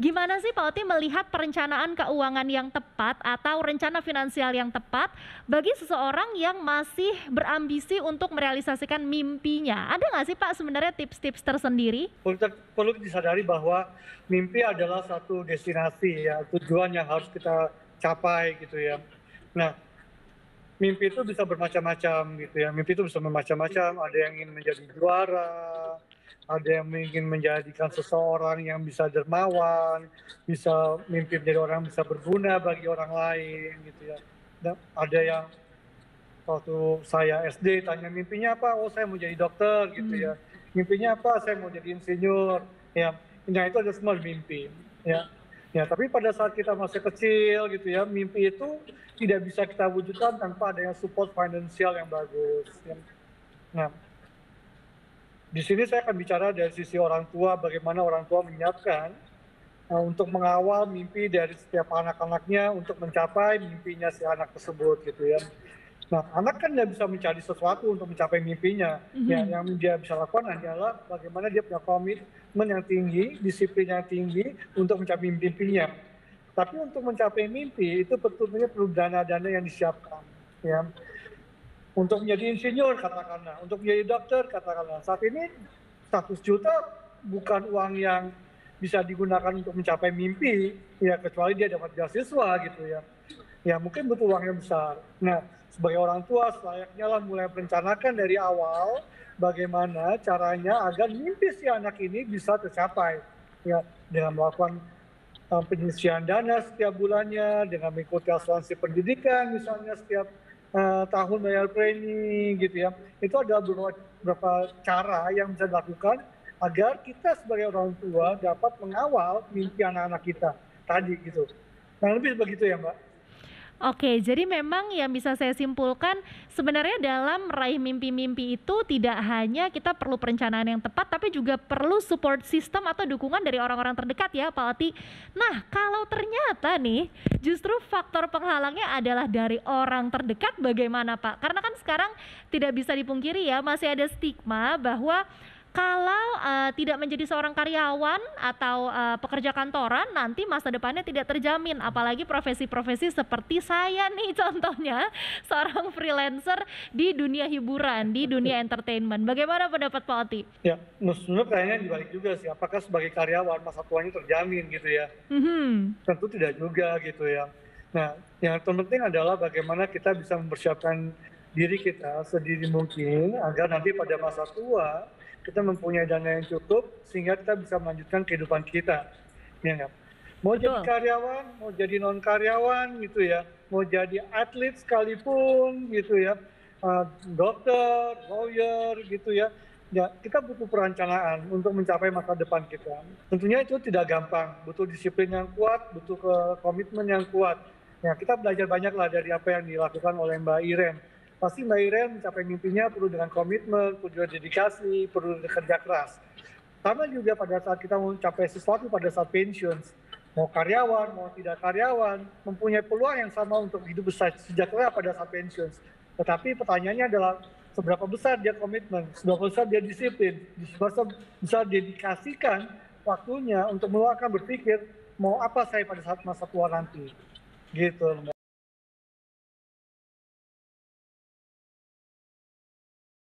Gimana sih Pak Oti melihat perencanaan keuangan yang tepat atau rencana finansial yang tepat bagi seseorang yang masih berambisi untuk merealisasikan mimpinya? Ada nggak sih Pak sebenarnya tips-tips tersendiri? Perlu disadari bahwa mimpi adalah satu destinasi ya, tujuan yang harus kita capai gitu ya. Nah, mimpi itu bisa bermacam-macam gitu ya, mimpi itu bisa bermacam-macam, ada yang ingin menjadi juara, ada yang ingin menjadikan seseorang yang bisa dermawan, bisa mimpi menjadi orang yang bisa berguna bagi orang lain gitu ya. Dan ada yang waktu saya SD tanya mimpinya apa, oh saya mau jadi dokter gitu Hmm. ya, mimpinya apa, saya mau jadi insinyur ya. Nah itu ada semua mimpi ya. Ya tapi pada saat kita masih kecil gitu ya, mimpi itu tidak bisa kita wujudkan tanpa adanya support finansial yang bagus ya. Nah di sini saya akan bicara dari sisi orang tua, bagaimana orang tua menyiapkan untuk mengawal mimpi dari setiap anak-anaknya untuk mencapai mimpinya si anak tersebut gitu ya. Nah, anak kan nggak bisa mencari sesuatu untuk mencapai mimpinya. Ya, Mhm. yang dia bisa lakukan hanyalah bagaimana dia punya komitmen yang tinggi, disiplin yang tinggi untuk mencapai mimpinya. Tapi untuk mencapai mimpi itu betulnya perlu dana-dana yang disiapkan. Ya, untuk menjadi insinyur katakanlah, untuk menjadi dokter katakanlah. Saat ini 100 juta bukan uang yang bisa digunakan untuk mencapai mimpi, ya kecuali dia dapat beasiswa gitu ya. Ya mungkin butuh uang yang besar. Nah, sebagai orang tua selayaknya lah mulai merencanakan dari awal bagaimana caranya agar mimpi si anak ini bisa tercapai. Ya, dengan melakukan penyisian dana setiap bulannya, dengan mengikuti asuransi pendidikan misalnya setiap tahun bayar premi gitu ya. Itu ada beberapa cara yang bisa dilakukan agar kita sebagai orang tua dapat mengawal mimpi anak-anak kita tadi gitu. Nah, lebih begitu ya, Mbak. Oke, jadi memang yang bisa saya simpulkan sebenarnya dalam meraih mimpi-mimpi itu tidak hanya kita perlu perencanaan yang tepat, tapi juga perlu support system atau dukungan dari orang-orang terdekat ya Pak Oti. Nah, kalau ternyata nih justru faktor penghalangnya adalah dari orang terdekat bagaimana Pak? Karena kan sekarang tidak bisa dipungkiri ya masih ada stigma bahwa kalau tidak menjadi seorang karyawan atau pekerja kantoran, nanti masa depannya tidak terjamin. Apalagi profesi-profesi seperti saya nih contohnya, seorang freelancer di dunia hiburan, di dunia entertainment. Bagaimana pendapat Pak Oti? Ya, sebenarnya kayaknya dibalik juga sih, apakah sebagai karyawan masa tuanya terjamin gitu ya? Mhm. Tentu tidak juga gitu ya. Nah, yang terpenting adalah bagaimana kita bisa mempersiapkan diri kita sedini mungkin agar nanti pada masa tua kita mempunyai dana yang cukup sehingga kita bisa melanjutkan kehidupan kita. Ya nggak? Mau jadi Betul. karyawan, mau jadi non karyawan gitu ya, mau jadi atlet sekalipun gitu ya, dokter, lawyer gitu ya. Ya, kita butuh perencanaan untuk mencapai masa depan kita. Tentunya itu tidak gampang, butuh disiplin yang kuat, butuh komitmen yang kuat. Ya, kita belajar banyak lah dari apa yang dilakukan oleh Mbak Iren. Pasti Mbak Iren mencapai mimpinya perlu dengan komitmen, perlu dengan dedikasi, perlu dengan kerja keras. Sama juga pada saat kita mau mencapai sesuatu pada saat pensiun, mau karyawan, mau tidak karyawan, mempunyai peluang yang sama untuk hidup sejahtera pada saat pensiun. Tetapi pertanyaannya adalah seberapa besar dia komitmen, seberapa besar dia disiplin, seberapa besar dedikasikan waktunya untuk meluangkan berpikir mau apa saya pada saat masa tua nanti. Gitu, Mbak.